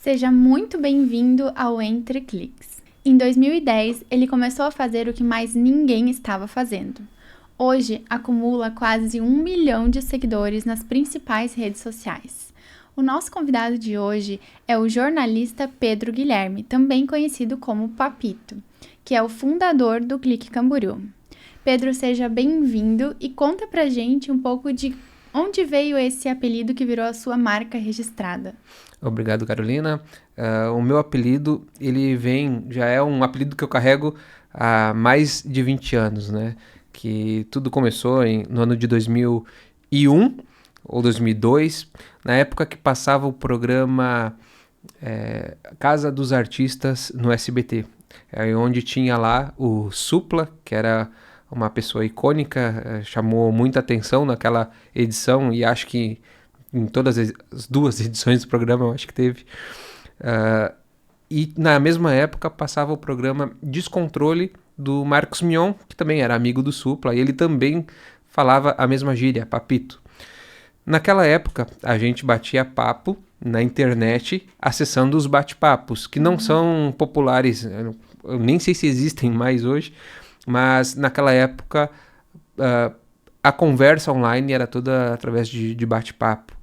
Seja muito bem-vindo ao Entre Cliques. Em 2010, ele começou a fazer o que mais ninguém estava fazendo. Hoje, acumula quase 1 milhão de seguidores nas principais redes sociais. O nosso convidado de hoje é o jornalista Pedro Guilherme, também conhecido como Papito, que é o fundador do Clique Camboriú. Pedro, seja bem-vindo e conta pra gente um pouco de onde veio esse apelido que virou a sua marca registrada. Obrigado, Carolina. O meu apelido, já é um apelido que eu carrego há mais de 20 anos, né? Que tudo começou no ano de 2001 ou 2002, na época que passava o programa Casa dos Artistas no SBT, onde tinha lá o Supla, que era uma pessoa icônica, chamou muita atenção naquela edição e acho que em todas as duas edições do programa, eu acho que teve. E na mesma época passava o programa Descontrole do Marcos Mion, que também era amigo do Supla, e ele também falava a mesma gíria, papito. Naquela época, a gente batia papo na internet acessando os bate-papos, que não são populares, eu nem sei se existem mais hoje, mas naquela época a conversa online era toda através de bate-papo.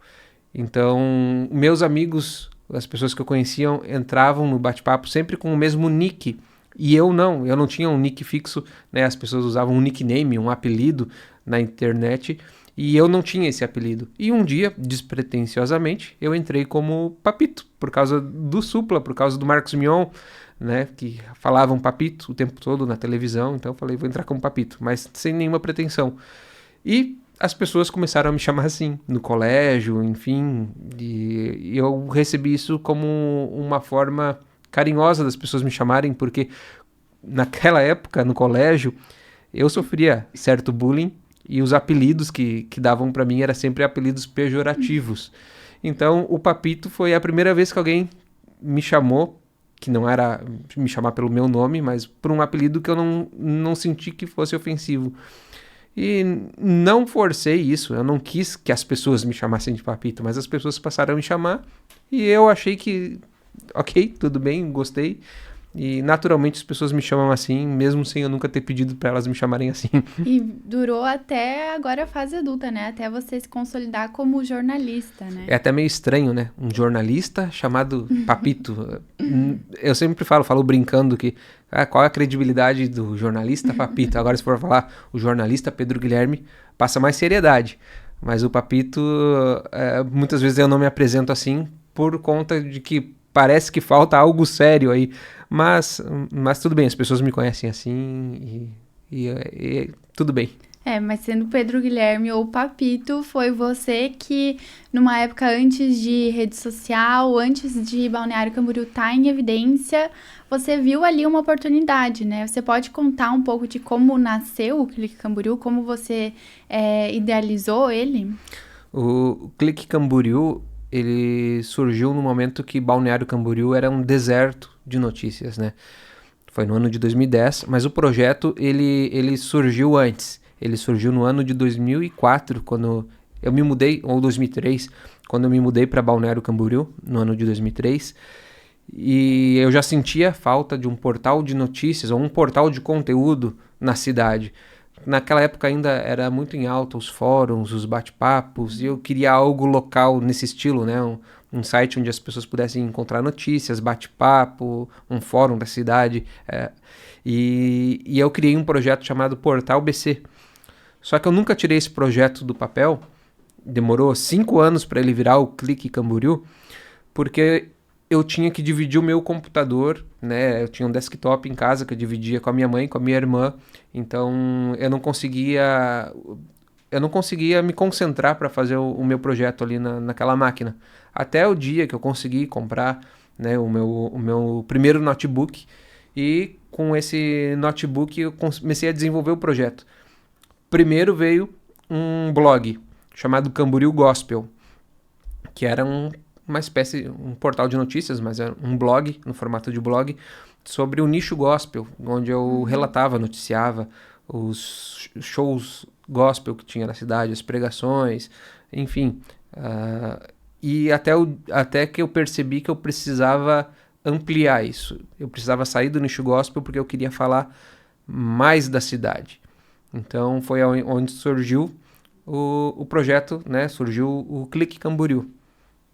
Então, meus amigos, as pessoas que eu conhecia, entravam no bate-papo sempre com o mesmo nick. E eu não tinha um nick fixo, né? As pessoas usavam um nickname, um apelido na internet, e eu não tinha esse apelido. E um dia, despretensiosamente, eu entrei como Papito, por causa do Supla, por causa do Marcos Mion, né? Que falavam Papito o tempo todo na televisão, então eu falei, vou entrar como Papito, mas sem nenhuma pretensão. E as pessoas começaram a me chamar assim, no colégio, enfim, e eu recebi isso como uma forma carinhosa das pessoas me chamarem, porque naquela época, no colégio, eu sofria certo bullying e os apelidos que davam pra mim eram sempre apelidos pejorativos. Então, o Papito foi a primeira vez que alguém me chamou, que não era me chamar pelo meu nome, mas por um apelido que eu não senti que fosse ofensivo. E não forcei isso, eu não quis que as pessoas me chamassem de Papito, mas as pessoas passaram a me chamar e eu achei que, ok, tudo bem, gostei. E naturalmente as pessoas me chamam assim, mesmo sem eu nunca ter pedido para elas me chamarem assim. E durou até agora a fase adulta, né? Até você se consolidar como jornalista, né? É até meio estranho, né? Um jornalista chamado Papito. Eu sempre falo brincando que qual é a credibilidade do jornalista Papito? Agora, se for falar o jornalista Pedro Guilherme, passa mais seriedade. Mas o Papito, muitas vezes eu não me apresento assim por conta de que parece que falta algo sério aí. Mas tudo bem, as pessoas me conhecem assim e tudo bem. Mas sendo Pedro Guilherme ou Papito, foi você que, numa época antes de rede social, antes de Balneário Camboriú estar em evidência, você viu ali uma oportunidade, né? Você pode contar um pouco de como nasceu o Clique Camboriú, como você idealizou ele? O Clique Camboriú, ele surgiu no momento que Balneário Camboriú era um deserto de notícias, né? Foi no ano de 2010, mas o projeto, ele surgiu antes. Ele surgiu no ano de 2004, quando eu me mudei, ou 2003, quando eu me mudei para Balneário Camboriú, no ano de 2003. E eu já sentia falta de um portal de notícias, ou um portal de conteúdo na cidade. Naquela época ainda era muito em alta os fóruns, os bate-papos, e eu queria algo local nesse estilo, né? Um site onde as pessoas pudessem encontrar notícias, bate-papo, um fórum da cidade. E eu criei um projeto chamado Portal BC. Só que eu nunca tirei esse projeto do papel, demorou 5 anos para ele virar o Clique Camboriú, porque eu tinha que dividir o meu computador, né? Eu tinha um desktop em casa que eu dividia com a minha mãe, com a minha irmã, então eu não conseguia me concentrar para fazer o meu projeto ali naquela máquina. Até o dia que eu consegui comprar, né, o meu primeiro notebook, e com esse notebook eu comecei a desenvolver o projeto. Primeiro veio um blog chamado Camboriú Gospel, que era uma espécie, um portal de notícias, mas era um blog, no formato de blog, sobre o nicho gospel, onde eu relatava, noticiava os shows gospel que tinha na cidade, as pregações, enfim. e até que eu percebi que eu precisava ampliar isso. Eu precisava sair do nicho gospel porque eu queria falar mais da cidade. Então foi onde surgiu o projeto, né? Surgiu o Clique Camboriú,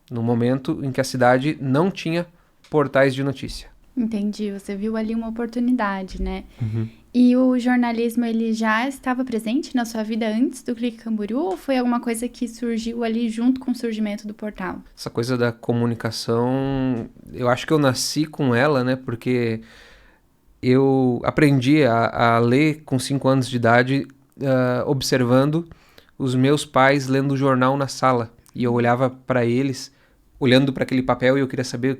no momento em que a cidade não tinha portais de notícia. Entendi, você viu ali uma oportunidade, né? Uhum. E o jornalismo, ele já estava presente na sua vida antes do Clique Camboriú ou foi alguma coisa que surgiu ali junto com o surgimento do portal? Essa coisa da comunicação, eu acho que eu nasci com ela, né? Porque eu aprendi a ler com 5 anos de idade, observando os meus pais lendo o jornal na sala. E eu olhava para eles, olhando para aquele papel, e eu queria saber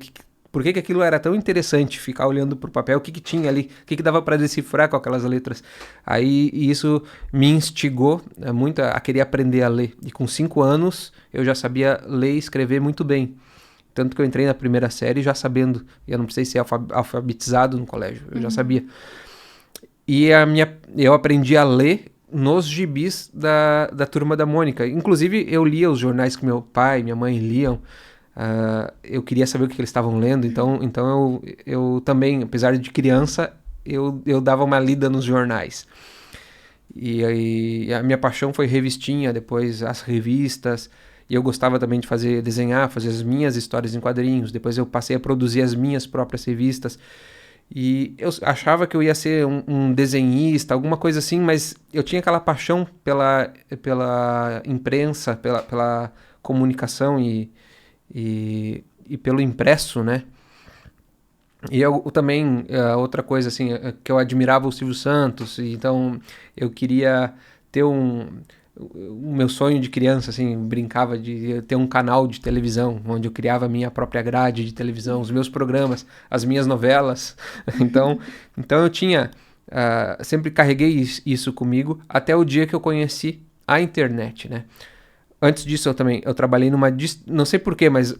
por que aquilo era tão interessante, ficar olhando para o papel, o que tinha ali, o que dava para decifrar com aquelas letras. Aí isso me instigou muito a querer aprender a ler. E com 5 anos eu já sabia ler e escrever muito bem. Tanto que eu entrei na primeira série já sabendo. Eu não precisei ser alfabetizado no colégio, eu já sabia. E eu aprendi a ler nos gibis da Turma da Mônica. Inclusive, eu lia os jornais que meu pai e minha mãe liam. Eu queria saber o que eles estavam lendo. Então eu também, apesar de criança, eu dava uma lida nos jornais. E a minha paixão foi revistinha, depois as revistas. E eu gostava também de desenhar, fazer as minhas histórias em quadrinhos. Depois eu passei a produzir as minhas próprias revistas. E eu achava que eu ia ser um desenhista, alguma coisa assim, mas eu tinha aquela paixão pela imprensa, pela comunicação e pelo impresso, né? E eu também, outra coisa assim, que eu admirava o Silvio Santos, então eu queria ter o meu sonho de criança, assim, brincava de ter um canal de televisão, onde eu criava a minha própria grade de televisão, os meus programas, as minhas novelas. Então eu tinha, sempre carreguei isso comigo, até o dia que eu conheci a internet, né? Antes disso eu trabalhei não sei porquê, mas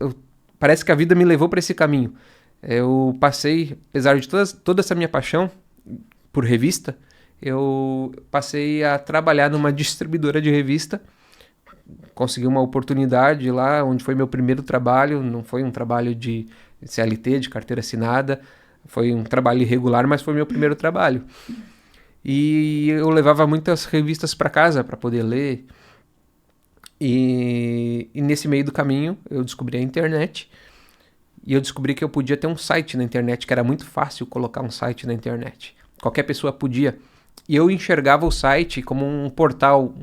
parece que a vida me levou para esse caminho. Eu passei, apesar de toda essa minha paixão por revista, eu passei a trabalhar numa distribuidora de revista, consegui uma oportunidade lá, onde foi meu primeiro trabalho, não foi um trabalho de CLT, de carteira assinada, foi um trabalho irregular, mas foi meu primeiro trabalho. E eu levava muitas revistas para casa para poder ler, e nesse meio do caminho eu descobri a internet, e eu descobri que eu podia ter um site na internet, que era muito fácil colocar um site na internet. Qualquer pessoa podia. E eu enxergava o site como um portal,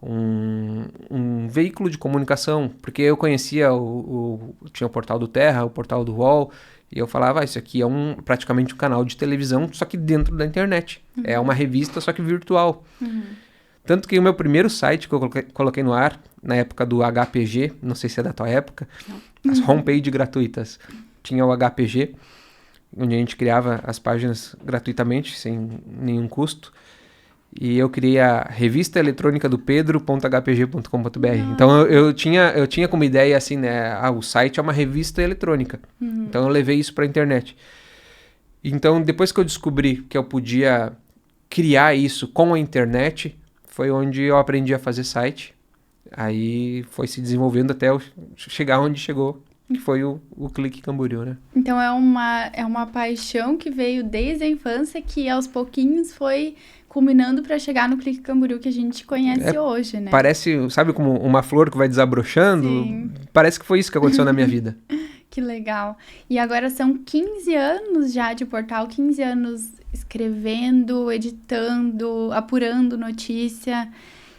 um veículo de comunicação, porque eu conhecia tinha o portal do Terra, o portal do UOL, e eu falava, isso aqui é praticamente um canal de televisão, só que dentro da internet. É uma revista, só que virtual. Tanto que o meu primeiro site que eu coloquei no ar, na época do HPG, não sei se é da tua época, as homepage gratuitas, tinha o HPG, onde a gente criava as páginas gratuitamente, sem nenhum custo. E eu criei a revista eletrônica do pedro.hpg.com.br. Então eu tinha como ideia assim, né? O site é uma revista eletrônica. Então eu levei isso para a internet. Então depois que eu descobri que eu podia criar isso com a internet, foi onde eu aprendi a fazer site. Aí foi se desenvolvendo até eu chegar onde chegou, que foi o Clique Camboriú, né? Então é uma paixão que veio desde a infância, que aos pouquinhos foi culminando para chegar no Clique Camboriú que a gente conhece hoje, né? Parece, sabe como uma flor que vai desabrochando? Sim. Parece que foi isso que aconteceu na minha vida. Que legal. E agora são 15 anos já de portal, 15 anos escrevendo, editando, apurando notícia.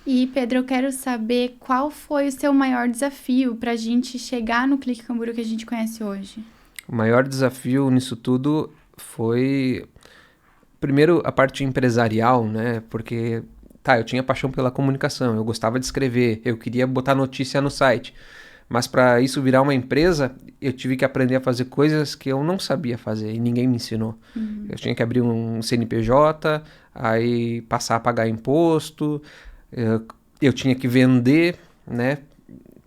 E, Pedro, eu quero saber qual foi o seu maior desafio para a gente chegar no Clique Camboriú que a gente conhece hoje. O maior desafio nisso tudo foi, primeiro, a parte empresarial, né? Porque, eu tinha paixão pela comunicação, eu gostava de escrever, eu queria botar notícia no site. Mas para isso virar uma empresa, eu tive que aprender a fazer coisas que eu não sabia fazer e ninguém me ensinou. Eu tinha que abrir um CNPJ, aí passar a pagar imposto, eu tinha que vender, né?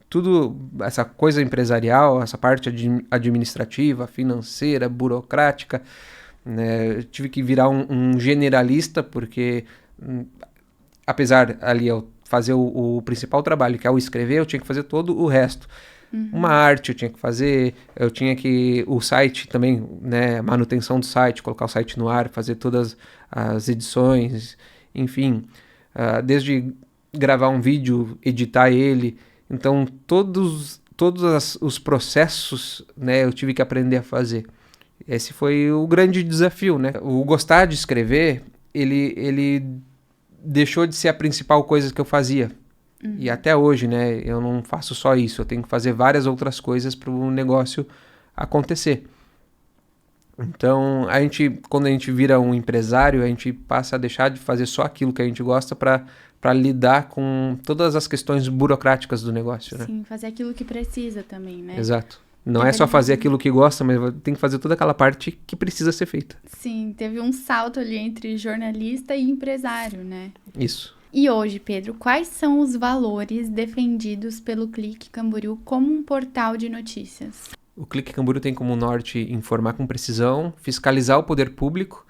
Tudo, essa coisa empresarial, essa parte administrativa, financeira, burocrática, né? Eu tive que virar um generalista, porque apesar ali eu fazer o principal trabalho, que é o escrever, eu tinha que fazer todo o resto. Uma arte eu tinha que fazer, eu tinha que... O site também, né? Manutenção do site, colocar o site no ar, fazer todas as edições, enfim. Desde gravar um vídeo, editar ele. Então, todos os processos, né? Eu tive que aprender a fazer. Esse foi o grande desafio, né? O gostar de escrever, ele deixou de ser a principal coisa que eu fazia. E até hoje, né, eu não faço só isso, eu tenho que fazer várias outras coisas para o negócio acontecer. Então, quando a gente vira um empresário, a gente passa a deixar de fazer só aquilo que a gente gosta para lidar com todas as questões burocráticas do negócio, né? Sim, fazer aquilo que precisa também, né? Exato. Não é só fazer aquilo que gosta, mas tem que fazer toda aquela parte que precisa ser feita. Sim, teve um salto ali entre jornalista e empresário, né? Isso. E hoje, Pedro, quais são os valores defendidos pelo Clique Camboriú como um portal de notícias? O Clique Camboriú tem como norte informar com precisão, fiscalizar o poder público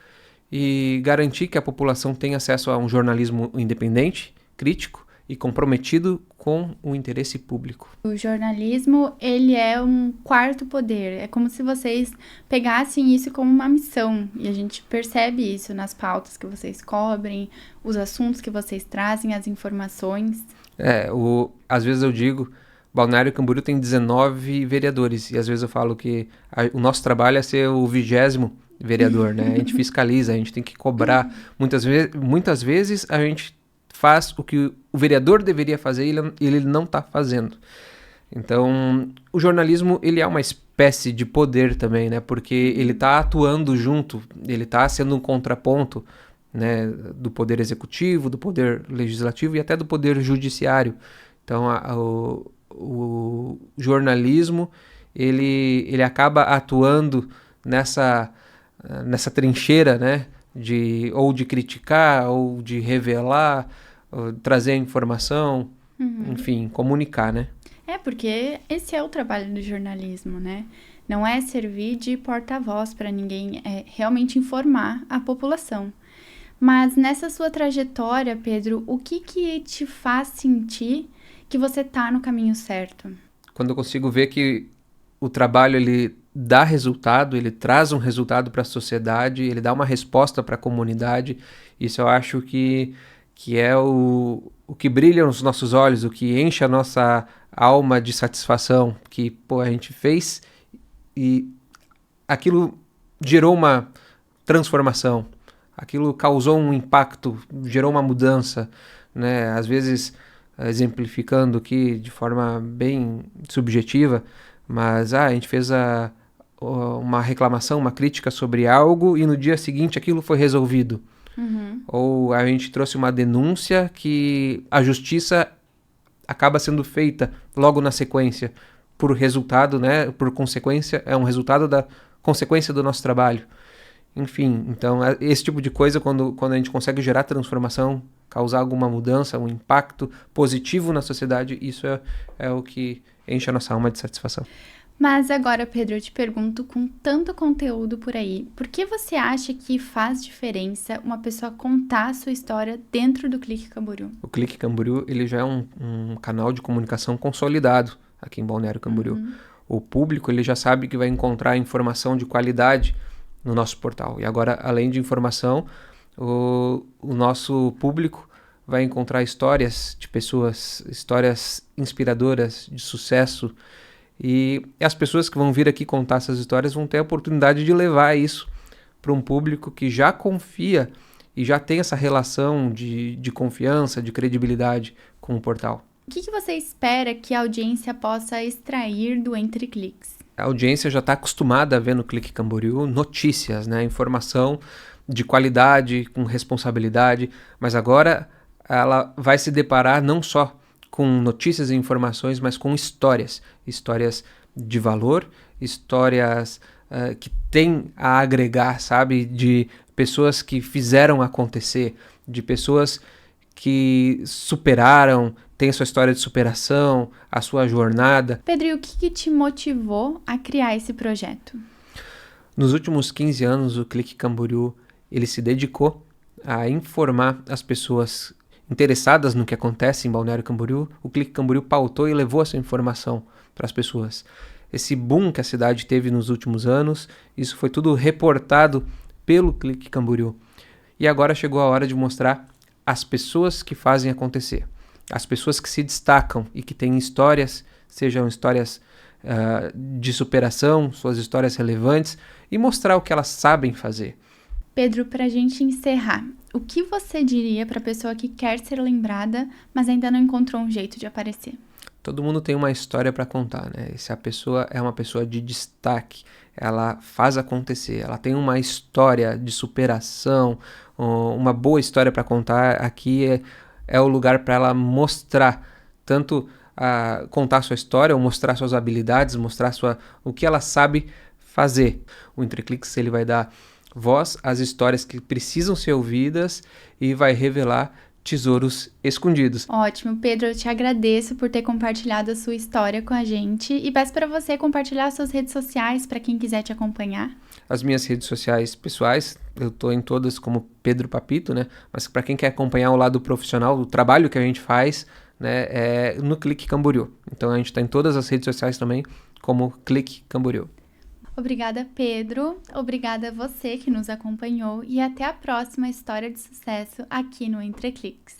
e garantir que a população tenha acesso a um jornalismo independente, crítico e comprometido com o interesse público. O jornalismo, ele é um quarto poder. É como se vocês pegassem isso como uma missão. E a gente percebe isso nas pautas que vocês cobrem, os assuntos que vocês trazem, as informações. Às vezes eu digo, Balneário Camboriú tem 19 vereadores. E às vezes eu falo que o nosso trabalho é ser o 20º vereador, né? A gente fiscaliza, a gente tem que cobrar. Muitas vezes a gente faz o que o vereador deveria fazer e ele não está fazendo. Então, o jornalismo, ele é uma espécie de poder também, né? Porque ele está atuando junto, ele está sendo um contraponto, né, do poder executivo, do poder legislativo e até do poder judiciário. Então, o jornalismo, ele acaba atuando nessa trincheira, né? Ou de criticar, ou de revelar, ou trazer a informação, enfim, comunicar, né? Porque esse é o trabalho do jornalismo, né? Não é servir de porta-voz para ninguém, é realmente informar a população. Mas nessa sua trajetória, Pedro, o que te faz sentir que você tá no caminho certo? Quando eu consigo ver que o trabalho, ele dá resultado, ele traz um resultado para a sociedade, ele dá uma resposta para a comunidade, isso eu acho que é o que brilha nos nossos olhos, o que enche a nossa alma de satisfação, que a gente fez e aquilo gerou uma transformação, aquilo causou um impacto, gerou uma mudança, né? Às vezes, exemplificando aqui de forma bem subjetiva, mas a gente fez uma reclamação, uma crítica sobre algo e no dia seguinte aquilo foi resolvido. Ou a gente trouxe uma denúncia que a justiça acaba sendo feita logo na sequência, por resultado, né? Por consequência, é um resultado da consequência do nosso trabalho. Enfim, então esse tipo de coisa, quando a gente consegue gerar transformação, causar alguma mudança, um impacto positivo na sociedade, isso é o que enche a nossa alma de satisfação. Mas agora, Pedro, eu te pergunto, com tanto conteúdo por aí, por que você acha que faz diferença uma pessoa contar a sua história dentro do Clique Camboriú? O Clique Camboriú, ele já é um canal de comunicação consolidado aqui em Balneário Camboriú. O público, ele já sabe que vai encontrar informação de qualidade no nosso portal. E agora, além de informação, o nosso público vai encontrar histórias de pessoas, histórias inspiradoras, de sucesso. E as pessoas que vão vir aqui contar essas histórias vão ter a oportunidade de levar isso para um público que já confia e já tem essa relação de confiança, de credibilidade com o portal. O que você espera que a audiência possa extrair do Entre Cliques? A audiência já está acostumada a ver no Clique Camboriú notícias, né? Informação de qualidade, com responsabilidade, mas agora ela vai se deparar não só com notícias e informações, mas com histórias de valor, histórias que têm a agregar, sabe, de pessoas que fizeram acontecer, de pessoas que superaram, têm a sua história de superação, a sua jornada. Pedro, e o que te motivou a criar esse projeto? Nos últimos 15 anos, o Clique Camboriú, ele se dedicou a informar as pessoas interessadas no que acontece em Balneário Camboriú, o Clique Camboriú pautou e levou essa informação para as pessoas. Esse boom que a cidade teve nos últimos anos, isso foi tudo reportado pelo Clique Camboriú. E agora chegou a hora de mostrar as pessoas que fazem acontecer, as pessoas que se destacam e que têm histórias, sejam histórias de superação, suas histórias relevantes, e mostrar o que elas sabem fazer. Pedro, para a gente encerrar, o que você diria para a pessoa que quer ser lembrada, mas ainda não encontrou um jeito de aparecer? Todo mundo tem uma história para contar, né? Se a pessoa é uma pessoa de destaque, ela faz acontecer, ela tem uma história de superação, uma boa história para contar, aqui é o lugar para ela mostrar, tanto contar sua história, ou mostrar suas habilidades, mostrar o que ela sabe fazer. O Entrecliques, ele vai dar voz às histórias que precisam ser ouvidas e vai revelar tesouros escondidos. Ótimo, Pedro, eu te agradeço por ter compartilhado a sua história com a gente e peço para você compartilhar suas redes sociais para quem quiser te acompanhar. As minhas redes sociais pessoais, eu tô em todas como Pedro Papito, né? Mas para quem quer acompanhar o lado profissional, o trabalho que a gente faz, né, é no Clique Camboriú. Então a gente está em todas as redes sociais também como Clique Camboriú. Obrigada, Pedro. Obrigada a você que nos acompanhou e até a próxima história de sucesso aqui no Entrecliques.